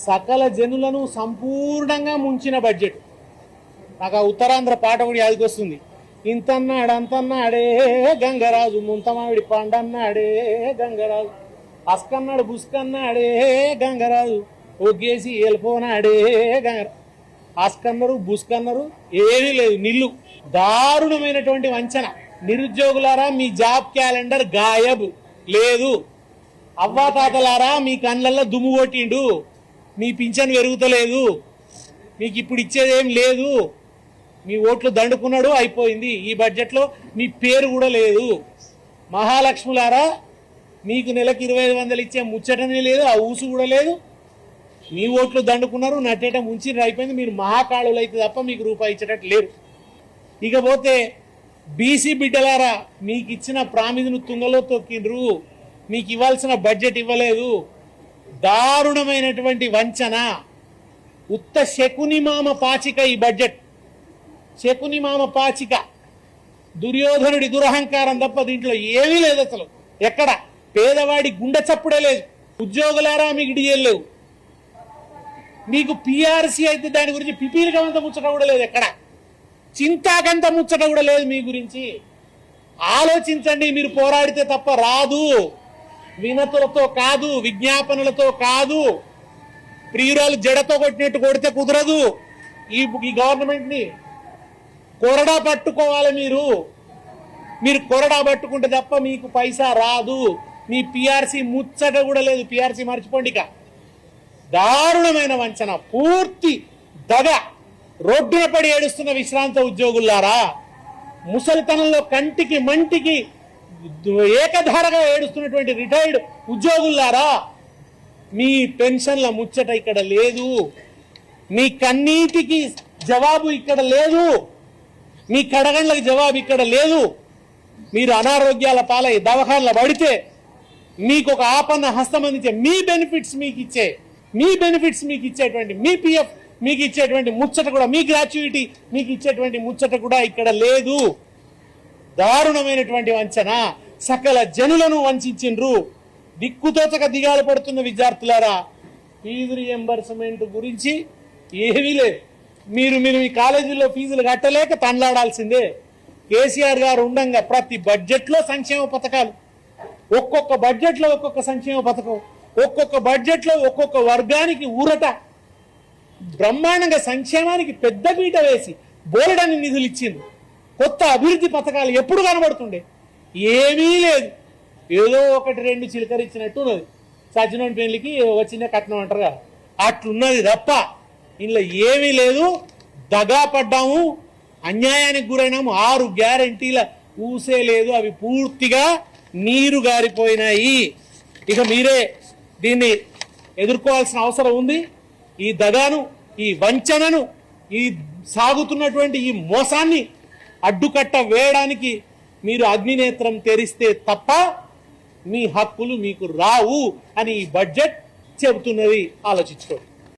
సకల జనులను సంపూర్ణంగా ముంచిన బడ్జెట్. నాకు ఆ ఉత్తరాంధ్ర పాట కూడా యాదికొస్తుంది. ఇంతన్నాడు అంతన్నాడే గంగరాజు, ముంతమావిడి పండన్నాడే గంగరాజు, అస్కన్నాడు బుస్కన్నాడే గంగరాజు, ఒగ్గేసి వెళ్ళిపోనాడే గంగరాజు. అస్కన్నారు బుస్కన్నారు, ఏమీ లేదు, నిల్లు. దారుణమైనటువంటి వంచన. నిరుద్యోగులారా మీ జాబ్ క్యాలెండర్ గాయబ్ లేదు. అవ్వాతాతలారా మీ కళ్ళల్లో దుమ్ము కొట్టిండు, మీ పింఛన్ పెరుగుతలేదు, మీకు ఇప్పుడు ఇచ్చేదేం లేదు, మీ ఓట్లు దండుకున్నాడు, అయిపోయింది. ఈ బడ్జెట్లో మీ పేరు కూడా లేదు. మహాలక్ష్ములారా మీకు నెలకు 2500 ఇచ్చే ముచ్చటనే లేదు, ఆ ఊసు కూడా లేదు. మీ ఓట్లు దండుకున్నారు, నట్టేట ముంచి అయిపోయింది. మీరు మహాకాళులు అయితే తప్ప మీకు రూపాయి ఇచ్చేటట్టు లేరు. ఇకపోతే బీసీ బిడ్డలారా మీకు ఇచ్చిన ప్రామిదును తుంగలో తొక్కిండ్రు, మీకు ఇవ్వాల్సిన బడ్జెట్ ఇవ్వలేదు. దారుణమైనటువంటి వంచన. ఉత్త శకునిమామ పాచిక ఈ బడ్జెట్. శకునిమామ పాచిక, దుర్యోధనుడి దురహంకారం తప్ప దీంట్లో ఏమీ లేదు. అసలు ఎక్కడ పేదవాడి గుండె చప్పుడే లేదు. ఉద్యోగులారా మీకు డిఎల్ లేవు. మీకు పిఆర్సీ అయితే దాని గురించి పిపీలకంత ముచ్చట కూడా లేదు. ఎక్కడ చింతాకంత ముచ్చట కూడా లేదు మీ గురించి. ఆలోచించండి, మీరు పోరాడితే తప్ప రాదు. వినతులతో కాదు, విజ్ఞాపనలతో కాదు, ప్రియురాలు జడతో కొట్టినట్టు కొడితే కుదరదు. ఈ గవర్నమెంట్ని కొరడా పట్టుకోవాలి. మీరు కొరడా పట్టుకుంటే తప్ప మీకు పైసా రాదు. మీ పిఆర్సీ ముచ్చట కూడా లేదు. పిఆర్సీ మర్చిపోండి. ఇక దారుణమైన వంచన, పూర్తి దగ. రోడ్డున పడి ఏడుస్తున్న విశ్రాంత ఉద్యోగులారా, ముసలితనంలో కంటికి మంటికి ఏకధారగా ఏడుస్తున్నటువంటి రిటైర్డ్ ఉద్యోగులారా, మీ పెన్షన్ల ముచ్చట ఇక్కడ లేదు. మీ కన్నీటికి జవాబు ఇక్కడ లేదు. మీ కడగండ్లకు జవాబు ఇక్కడ లేదు. మీరు అనారోగ్యాల పాలై దవాఖానలో పడితే మీకు ఒక ఆపన్న హస్తం అందించే, మీ బెనిఫిట్స్ మీకు ఇచ్చేటువంటి, మీ పిఎఫ్ మీకు ఇచ్చేటువంటి ముచ్చట కూడా, మీ గ్రాట్యుయిటీ మీకు ఇచ్చేటువంటి ముచ్చట కూడా ఇక్కడ లేదు. దారుణమైనటువంటి వంచన. సకల జనులను వంచిండ్రు. దిక్కుతోచక దిగాలు పడుతున్న విద్యార్థులారా, ఫీజు రియంబర్స్మెంట్ గురించి ఏమీ లేదు. మీరు మీ కాలేజీలో ఫీజులు కట్టలేక తండ్లాడాల్సిందే. కేసీఆర్ గారు ఉండంగా ప్రతి బడ్జెట్లో సంక్షేమ పథకాలు, ఒక్కొక్క బడ్జెట్లో ఒక్కొక్క సంక్షేమ పథకం, ఒక్కొక్క బడ్జెట్లో ఒక్కొక్క వర్గానికి ఊరట. బ్రహ్మాండంగా సంక్షేమానికి పెద్ద పీట వేసి బోలెడన్ని నిధులు ఇచ్చింది. కొత్త అభివృద్ధి పథకాలు ఎప్పుడు కనబడుతుండే? ఏమీ లేదు. ఏదో ఒకటి రెండు చిలకరిచ్చినట్టు ఉన్నది. సజ్జనోని పెళ్లికి వచ్చిన కట్నం అంటారు కదా, అట్లున్నది తప్ప ఇందులో ఏమీ లేదు. దగా పడ్డాము, అన్యాయానికి గురైనాము. 6 గ్యారంటీల ఊసే లేదు. అవి పూర్తిగా నీరు గారిపోయినాయి. ఇక మీరే దీన్ని ఎదుర్కోవాల్సిన అవసరం ఉంది. ఈ దగాను, ఈ వంచనను, ఈ సాగుతున్నటువంటి ఈ మోసాన్ని అడ్డుకట్ట వేయడానికి మీరు అగ్నినేత్రం తెరిస్తే తప్ప మీ హక్కులు మీకు రావు అని ఈ బడ్జెట్ చెబుతున్నది. ఆలోచించుకోండి.